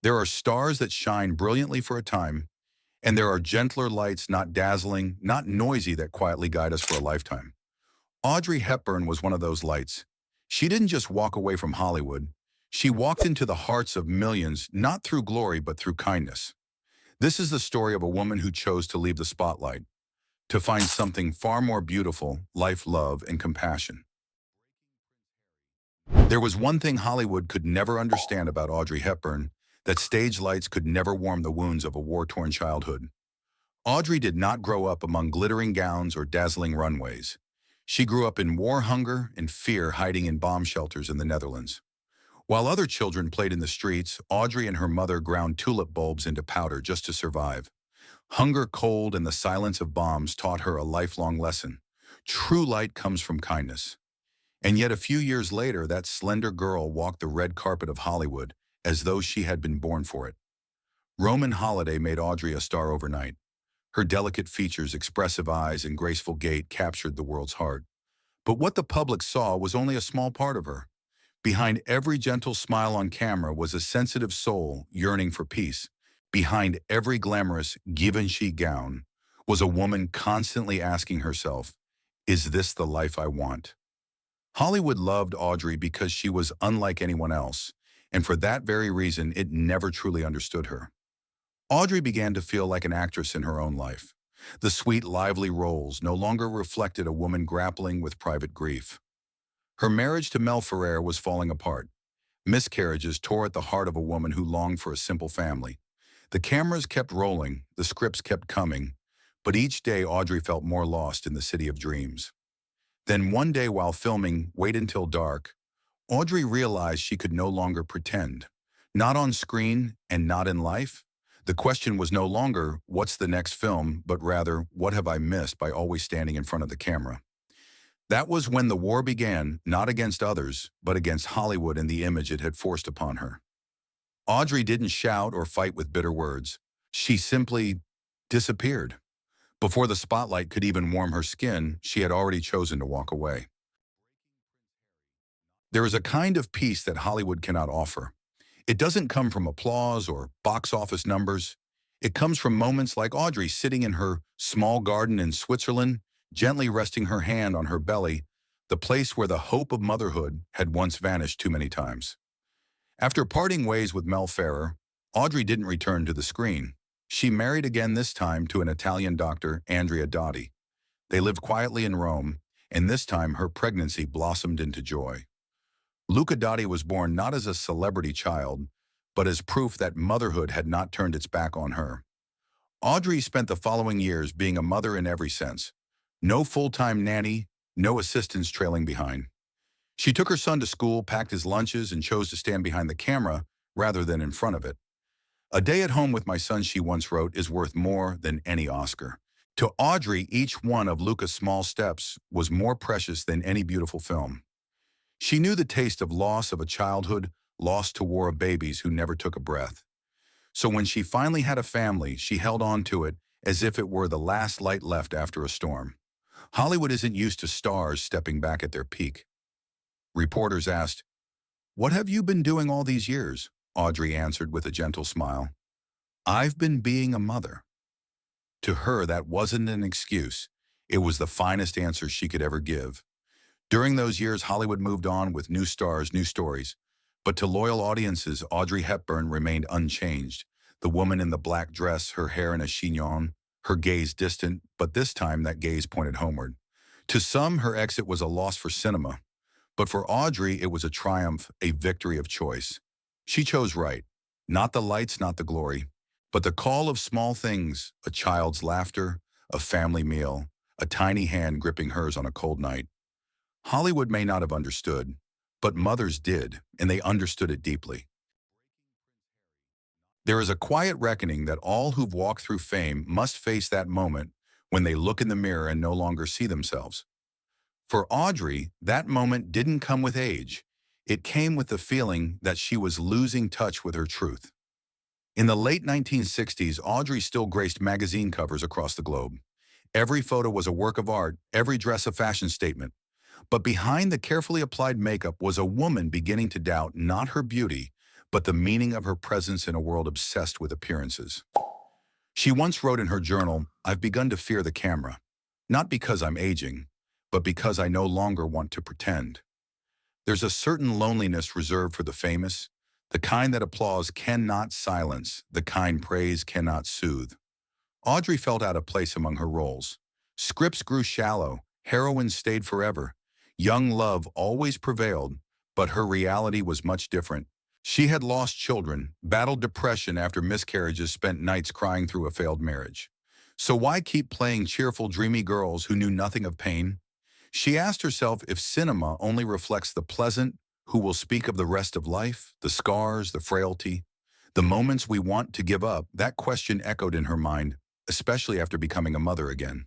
There are stars that shine brilliantly for a time, and there are gentler lights, not dazzling, not noisy, that quietly guide us for a lifetime. Audrey Hepburn was one of those lights. She didn't just walk away from Hollywood. She walked into the hearts of millions, not through glory, but through kindness. This is the story of a woman who chose to leave the spotlight, to find something far more beautiful: life, love, and compassion. There was one thing Hollywood could never understand about Audrey Hepburn: that stage lights could never warm the wounds of a war-torn childhood. Audrey did not grow up among glittering gowns or dazzling runways. She grew up in war hunger and fear, hiding in bomb shelters in the Netherlands. While other children played in the streets, Audrey and her mother ground tulip bulbs into powder just to survive. Hunger, cold, and the silence of bombs taught her a lifelong lesson. True light comes from kindness. And yet a few years later, that slender girl walked the red carpet of Hollywood as though she had been born for it. Roman holiday made Audrey a star overnight. Her delicate features, expressive eyes, and graceful gait captured the world's heart. But what the public saw was only a small part of her. Behind every gentle smile on camera was a sensitive soul yearning for peace. Behind every glamorous Givenchy gown was a woman constantly asking herself, is this the life I want? Hollywood loved Audrey because she was unlike anyone else, and for that very reason, it never truly understood her. Audrey began to feel like an actress in her own life. The sweet, lively roles no longer reflected a woman grappling with private grief. Her marriage to Mel Ferrer was falling apart. Miscarriages tore at the heart of a woman who longed for a simple family. The cameras kept rolling, the scripts kept coming, but each day Audrey felt more lost in the city of dreams. Then one day while filming Wait Until Dark, Audrey realized she could no longer pretend. Not on screen and not in life. The question was no longer, what's the next film, but rather, what have I missed by always standing in front of the camera? That was when the war began, not against others, but against Hollywood and the image it had forced upon her. Audrey didn't shout or fight with bitter words. She simply disappeared. Before the spotlight could even warm her skin, she had already chosen to walk away. There is a kind of peace that Hollywood cannot offer. It doesn't come from applause or box office numbers. It comes from moments like Audrey sitting in her small garden in Switzerland, gently resting her hand on her belly, the place where the hope of motherhood had once vanished too many times. After parting ways with Mel Ferrer, Audrey didn't return to the screen. She married again, this time to an Italian doctor, Andrea Dotti. They lived quietly in Rome, and this time her pregnancy blossomed into joy. Luca Dotti was born not as a celebrity child, but as proof that motherhood had not turned its back on her. Audrey spent the following years being a mother in every sense. No full-time nanny, no assistants trailing behind. She took her son to school, packed his lunches, and chose to stand behind the camera rather than in front of it. A day at home with my son, she once wrote, is worth more than any Oscar. To Audrey, each one of Luca's small steps was more precious than any beautiful film. She knew the taste of loss, of a childhood lost to war, of babies who never took a breath. So when she finally had a family, she held on to it as if it were the last light left after a storm. Hollywood isn't used to stars stepping back at their peak. Reporters asked, "What have you been doing all these years?" Audrey answered with a gentle smile, "I've been being a mother." To her, that wasn't an excuse. It was the finest answer she could ever give. During those years, Hollywood moved on with new stars, new stories. But to loyal audiences, Audrey Hepburn remained unchanged. The woman in the black dress, her hair in a chignon, her gaze distant, but this time that gaze pointed homeward. To some, her exit was a loss for cinema. But for Audrey, it was a triumph, a victory of choice. She chose right. Not the lights, not the glory, but the call of small things: a child's laughter, a family meal, a tiny hand gripping hers on a cold night. Hollywood may not have understood, but mothers did, and they understood it deeply. There is a quiet reckoning that all who've walked through fame must face, that moment when they look in the mirror and no longer see themselves. For Audrey, that moment didn't come with age. It came with the feeling that she was losing touch with her truth. In the late 1960s, Audrey still graced magazine covers across the globe. Every photo was a work of art, every dress a fashion statement. But behind the carefully applied makeup was a woman beginning to doubt not her beauty, but the meaning of her presence in a world obsessed with appearances. She once wrote in her journal, "I've begun to fear the camera, not because I'm aging, but because I no longer want to pretend." There's a certain loneliness reserved for the famous, the kind that applause cannot silence, the kind praise cannot soothe. Audrey felt out of place among her roles. Scripts grew shallow, heroines stayed forever. Young love always prevailed, but her reality was much different. She had lost children, battled depression after miscarriages, spent nights crying through a failed marriage. So why keep playing cheerful, dreamy girls who knew nothing of pain? She asked herself if cinema only reflects the pleasant, who will speak of the rest of life, the scars, the frailty, the moments we want to give up. That question echoed in her mind, especially after becoming a mother again.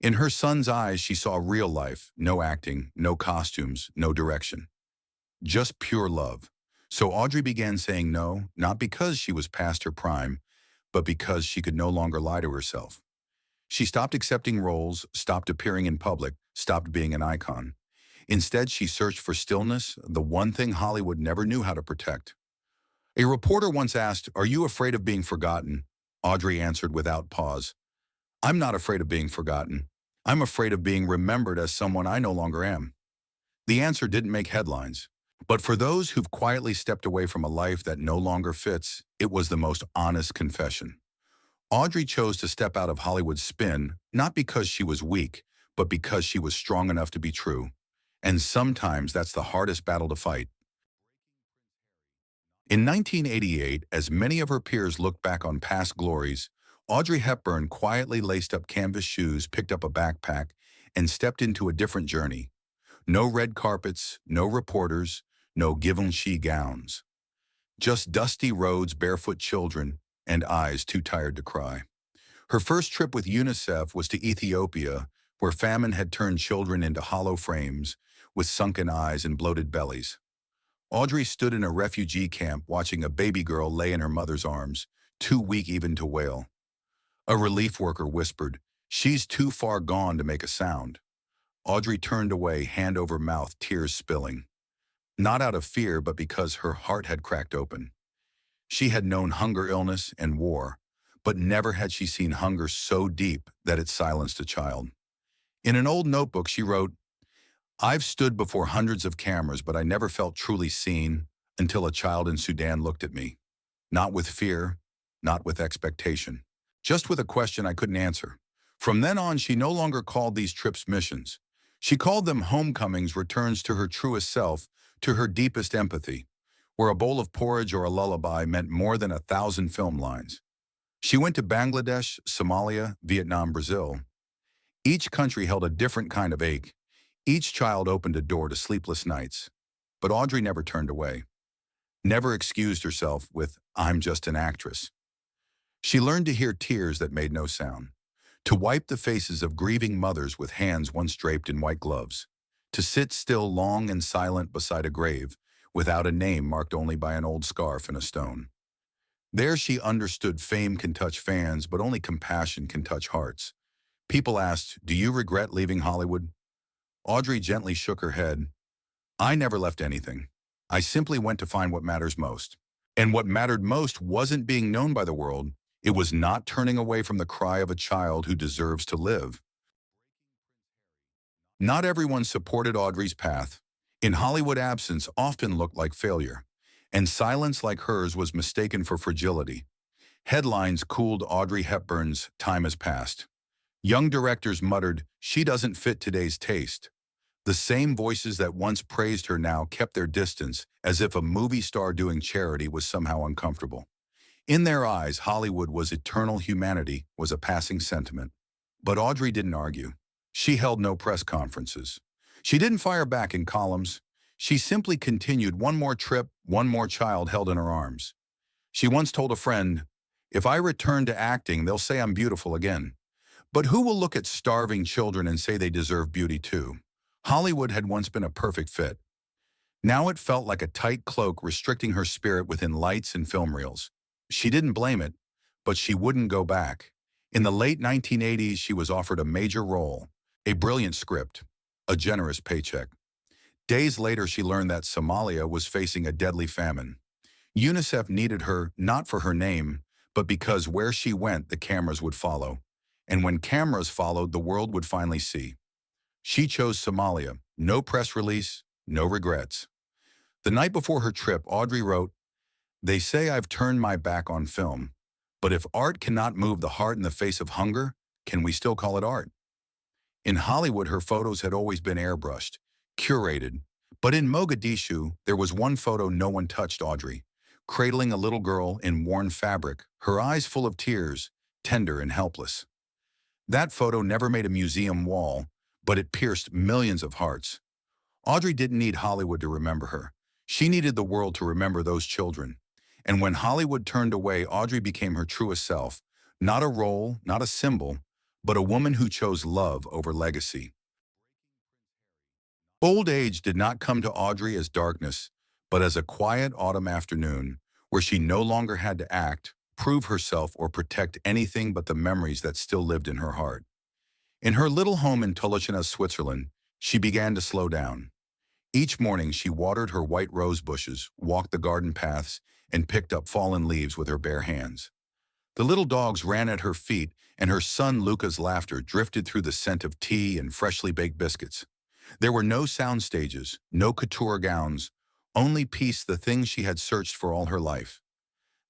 In her son's eyes, she saw real life, no acting, no costumes, no direction. Just pure love. So Audrey began saying no, not because she was past her prime, but because she could no longer lie to herself. She stopped accepting roles, stopped appearing in public, stopped being an icon. Instead, she searched for stillness, the one thing Hollywood never knew how to protect. A reporter once asked, "Are you afraid of being forgotten?" Audrey answered without pause, "I'm not afraid of being forgotten. I'm afraid of being remembered as someone I no longer am." The answer didn't make headlines. But for those who've quietly stepped away from a life that no longer fits, it was the most honest confession. Audrey chose to step out of Hollywood's spin, not because she was weak, but because she was strong enough to be true. And sometimes that's the hardest battle to fight. In 1988, as many of her peers looked back on past glories, Audrey Hepburn quietly laced up canvas shoes, picked up a backpack, and stepped into a different journey. No red carpets, no reporters, no Givenchy gowns. Just dusty roads, barefoot children, and eyes too tired to cry. Her first trip with UNICEF was to Ethiopia, where famine had turned children into hollow frames, with sunken eyes and bloated bellies. Audrey stood in a refugee camp watching a baby girl lay in her mother's arms, too weak even to wail. A relief worker whispered, "She's too far gone to make a sound." Audrey turned away, hand over mouth, tears spilling. Not out of fear, but because her heart had cracked open. She had known hunger, illness, and war, but never had she seen hunger so deep that it silenced a child. In an old notebook, she wrote, "I've stood before hundreds of cameras, but I never felt truly seen until a child in Sudan looked at me. Not with fear, not with expectation, just with a question I couldn't answer." From then on, she no longer called these trips missions. She called them homecomings, returns to her truest self, to her deepest empathy, where a bowl of porridge or a lullaby meant more than 1,000 film lines. She went to Bangladesh, Somalia, Vietnam, Brazil. Each country held a different kind of ache. Each child opened a door to sleepless nights. But Audrey never turned away, never excused herself with, "I'm just an actress." She learned to hear tears that made no sound, to wipe the faces of grieving mothers with hands once draped in white gloves, to sit still long and silent beside a grave, without a name marked only by an old scarf and a stone. There she understood fame can touch fans, but only compassion can touch hearts. People asked, "Do you regret leaving Hollywood?" Audrey gently shook her head. "I never left anything. I simply went to find what matters most." And what mattered most wasn't being known by the world. It was not turning away from the cry of a child who deserves to live. Not everyone supported Audrey's path. In Hollywood, absence often looked like failure, and silence like hers was mistaken for fragility. Headlines cooled Audrey Hepburn's "Time has passed." Young directors muttered, "She doesn't fit today's taste." The same voices that once praised her now kept their distance, as if a movie star doing charity was somehow uncomfortable. In their eyes, Hollywood was eternal, humanity was a passing sentiment. But Audrey didn't argue. She held no press conferences. She didn't fire back in columns. She simply continued, one more trip, one more child held in her arms. She once told a friend, "If I return to acting, they'll say I'm beautiful again. But who will look at starving children and say they deserve beauty too?" Hollywood had once been a perfect fit. Now it felt like a tight cloak restricting her spirit within lights and film reels. She didn't blame it, but she wouldn't go back. In the late 1980s, she was offered a major role, a brilliant script, a generous paycheck. Days later, she learned that Somalia was facing a deadly famine. UNICEF needed her not for her name, but because where she went, the cameras would follow. And when cameras followed, the world would finally see. She chose Somalia. No press release, no regrets. The night before her trip, Audrey wrote, "They say I've turned my back on film, but if art cannot move the heart in the face of hunger, can we still call it art?" In Hollywood, her photos had always been airbrushed, curated, but in Mogadishu, there was one photo no one touched: Audrey, cradling a little girl in worn fabric, her eyes full of tears, tender and helpless. That photo never made a museum wall, but it pierced millions of hearts. Audrey didn't need Hollywood to remember her. She needed the world to remember those children. And when Hollywood turned away, Audrey became her truest self. Not a role, not a symbol, but a woman who chose love over legacy. Old age did not come to Audrey as darkness, but as a quiet autumn afternoon where she no longer had to act, prove herself, or protect anything but the memories that still lived in her heart. In her little home in Tolochenaz, Switzerland, she began to slow down. Each morning she watered her white rose bushes, walked the garden paths, and picked up fallen leaves with her bare hands. The little dogs ran at her feet, and her son Luca's laughter drifted through the scent of tea and freshly baked biscuits. There were no sound stages, no couture gowns, only peace, the thing she had searched for all her life.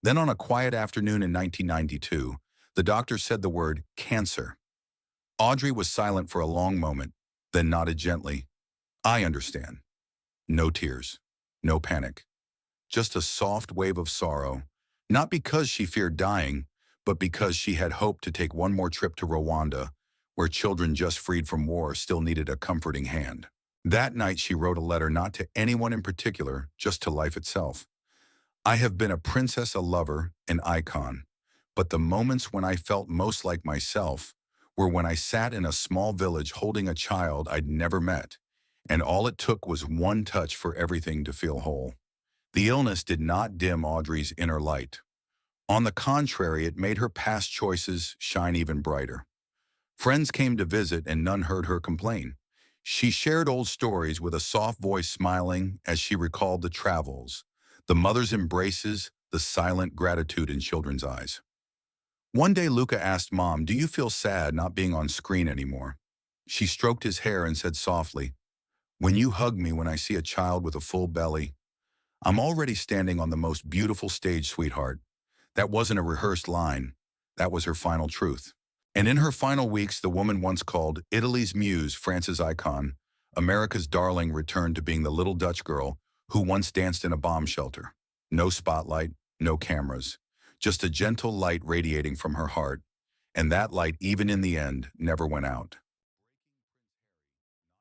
Then on a quiet afternoon in 1992, the doctor said the word cancer. Audrey was silent for a long moment, then nodded gently. "I understand." No tears, no panic, just a soft wave of sorrow, not because she feared dying, but because she had hoped to take one more trip to Rwanda, where children just freed from war still needed a comforting hand. That night she wrote a letter not to anyone in particular, just to life itself. "I have been a princess, a lover, an icon, but the moments when I felt most like myself were when I sat in a small village holding a child I'd never met, and all it took was one touch for everything to feel whole." The illness did not dim Audrey's inner light. On the contrary, it made her past choices shine even brighter. Friends came to visit and none heard her complain. She shared old stories with a soft voice, smiling as she recalled the travels, the mother's embraces, the silent gratitude in children's eyes. One day Luca asked Mom, "Do you feel sad not being on screen anymore?" She stroked his hair and said softly, "When you hug me, when I see a child with a full belly, I'm already standing on the most beautiful stage, sweetheart." That wasn't a rehearsed line. That was her final truth. And in her final weeks, the woman once called Italy's muse, France's icon, America's darling, returned to being the little Dutch girl who once danced in a bomb shelter. No spotlight, no cameras, just a gentle light radiating from her heart. And that light, even in the end, never went out.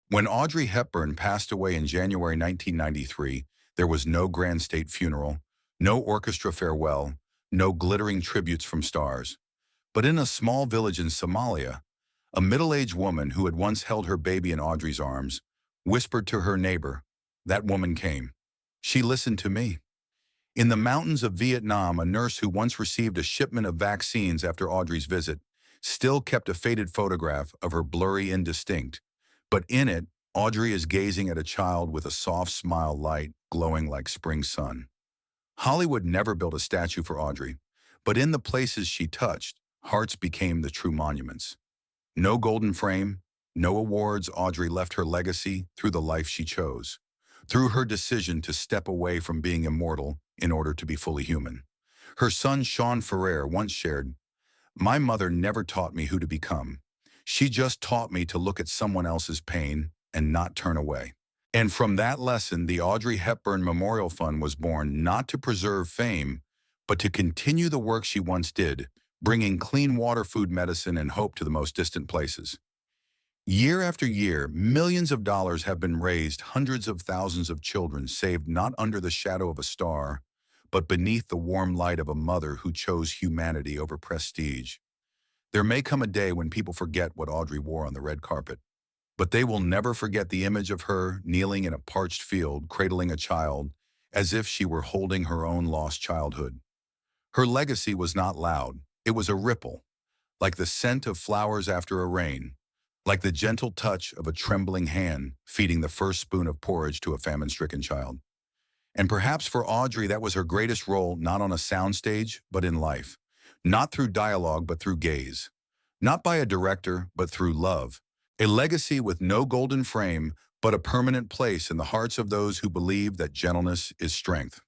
When Audrey Hepburn passed away in January 1993, there was no grand state funeral, no orchestra farewell, no glittering tributes from stars. But in a small village in Somalia, a middle-aged woman who had once held her baby in Audrey's arms whispered to her neighbor, "That woman came. She listened to me." In the mountains of Vietnam, a nurse who once received a shipment of vaccines after Audrey's visit still kept a faded photograph of her, blurry, indistinct. But in it, Audrey is gazing at a child with a soft smile, light, glowing like spring sun. Hollywood never built a statue for Audrey, but in the places she touched, hearts became the true monuments. No golden frame, no awards. Audrey left her legacy through the life she chose, through her decision to step away from being immortal in order to be fully human. Her son Sean Ferrer once shared, "My mother never taught me who to become. She just taught me to look at someone else's pain and not turn away." And from that lesson, the Audrey Hepburn Memorial Fund was born, not to preserve fame, but to continue the work she once did, bringing clean water, food, medicine, and hope to the most distant places. Year after year, millions of dollars have been raised, hundreds of thousands of children saved, not under the shadow of a star, but beneath the warm light of a mother who chose humanity over prestige. There may come a day when people forget what Audrey wore on the red carpet, but they will never forget the image of her kneeling in a parched field, cradling a child, as if she were holding her own lost childhood. Her legacy was not loud. It was a ripple, like the scent of flowers after a rain, like the gentle touch of a trembling hand feeding the first spoon of porridge to a famine-stricken child. And perhaps for Audrey, that was her greatest role, not on a soundstage, but in life. Not through dialogue, but through gaze. Not by a director, but through love. A legacy with no golden frame, but a permanent place in the hearts of those who believe that gentleness is strength.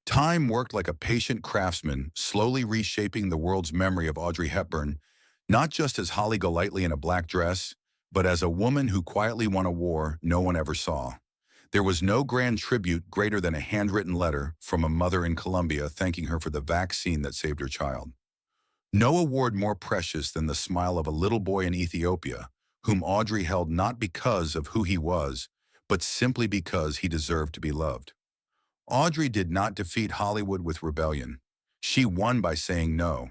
Time worked like a patient craftsman, slowly reshaping the world's memory of Audrey Hepburn, not just as Holly Golightly in a black dress, but as a woman who quietly won a war no one ever saw. There was no grand tribute greater than a handwritten letter from a mother in Colombia thanking her for the vaccine that saved her child. No award more precious than the smile of a little boy in Ethiopia, whom Audrey held not because of who he was, but simply because he deserved to be loved. Audrey did not defeat Hollywood with rebellion. She won by saying no.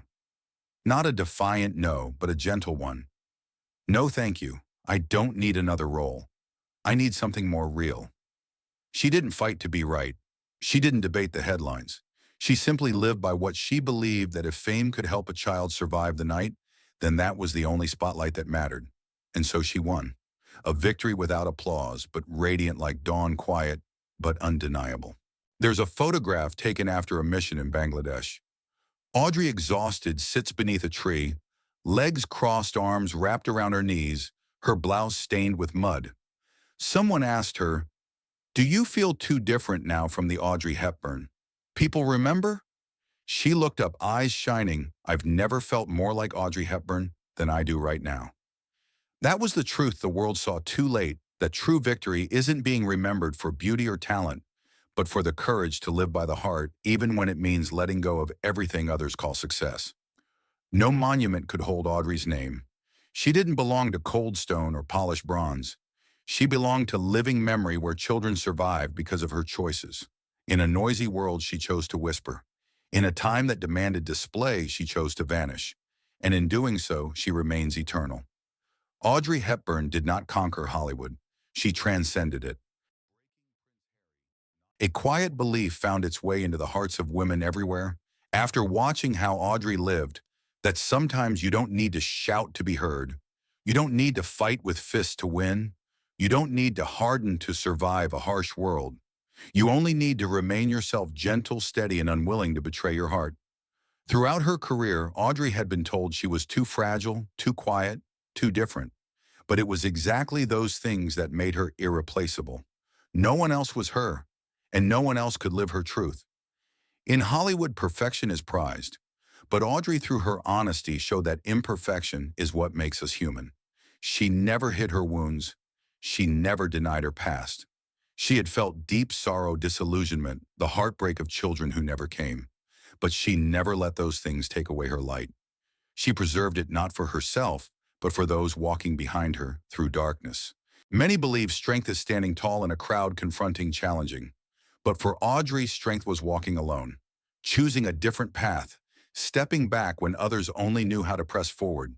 Not a defiant no, but a gentle one. No thank you. I don't need another role. I need something more real. She didn't fight to be right. She didn't debate the headlines. She simply lived by what she believed, that if fame could help a child survive the night, then that was the only spotlight that mattered. And so she won. A victory without applause, but radiant like dawn, quiet, but undeniable. There's a photograph taken after a mission in Bangladesh. Audrey, exhausted, sits beneath a tree, legs crossed, arms wrapped around her knees, her blouse stained with mud. Someone asked her, "Do you feel too different now from the Audrey Hepburn people remember?" She looked up, eyes shining. "I've never felt more like Audrey Hepburn than I do right now." That was the truth the world saw too late, that true victory isn't being remembered for beauty or talent, but for the courage to live by the heart, even when it means letting go of everything others call success. No monument could hold Audrey's name. She didn't belong to cold stone or polished bronze. She belonged to living memory, where children survived because of her choices. In a noisy world, she chose to whisper. In a time that demanded display, she chose to vanish. And in doing so, she remains eternal. Audrey Hepburn did not conquer Hollywood. She transcended it. A quiet belief found its way into the hearts of women everywhere. After watching how Audrey lived, that sometimes you don't need to shout to be heard. You don't need to fight with fists to win. You don't need to harden to survive a harsh world. You only need to remain yourself, gentle, steady, and unwilling to betray your heart. Throughout her career, Audrey had been told she was too fragile, too quiet, too different. But it was exactly those things that made her irreplaceable. No one else was her, and no one else could live her truth. In Hollywood, perfection is prized, but Audrey, through her honesty, showed that imperfection is what makes us human. She never hid her wounds. She never denied her past. She had felt deep sorrow, disillusionment, the heartbreak of children who never came. But she never let those things take away her light. She preserved it not for herself, but for those walking behind her through darkness. Many believe strength is standing tall in a crowd, confronting, challenging. But for Audrey, strength was walking alone, choosing a different path, stepping back when others only knew how to press forward.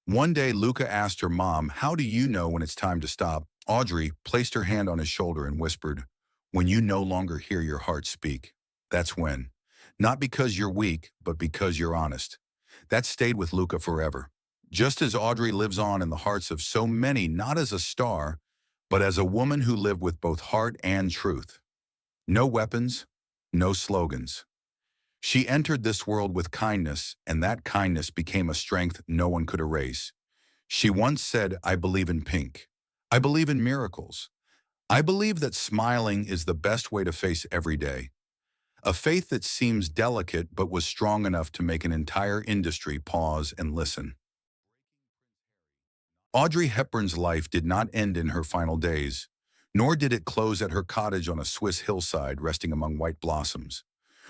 One day, Luca asked her mom, "How do you know when it's time to stop?" Audrey placed her hand on his shoulder and whispered, "When you no longer hear your heart speak, that's when. Not because you're weak, but because you're honest." That stayed with Luca forever. Just as Audrey lives on in the hearts of so many, not as a star, but as a woman who lived with both heart and truth. No weapons, no slogans. She entered this world with kindness, and that kindness became a strength no one could erase. She once said, "I believe in pink. I believe in miracles. I believe that smiling is the best way to face every day." A faith that seems delicate but was strong enough to make an entire industry pause and listen. Audrey Hepburn's life did not end in her final days, nor did it close at her cottage on a Swiss hillside resting among white blossoms.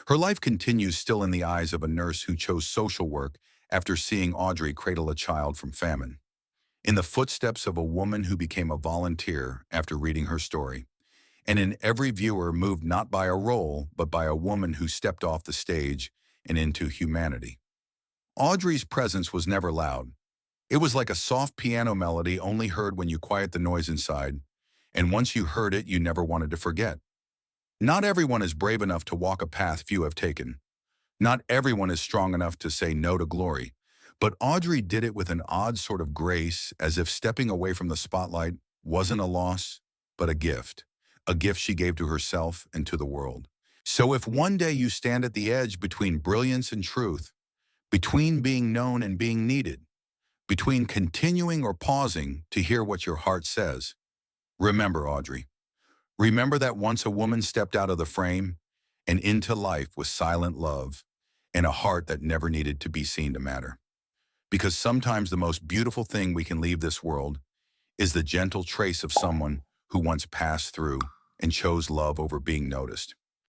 Her life continues still in the eyes of a nurse who chose social work after seeing Audrey cradle a child from famine. In the footsteps of a woman who became a volunteer after reading her story. And in every viewer moved not by a role, but by a woman who stepped off the stage and into humanity. Audrey's presence was never loud. It was like a soft piano melody only heard when you quiet the noise inside, and once you heard it, you never wanted to forget. Not everyone is brave enough to walk a path few have taken. Not everyone is strong enough to say no to glory. But Audrey did it with an odd sort of grace, as if stepping away from the spotlight wasn't a loss, but a gift. a gift she gave to herself and to the world. So if one day you stand at the edge between brilliance and truth, between being known and being needed, between continuing or pausing to hear what your heart says, remember, Audrey. Remember that once a woman stepped out of the frame and into life with silent love and a heart that never needed to be seen to matter. Because sometimes the most beautiful thing we can leave this world is the gentle trace of someone who once passed through and chose love over being noticed.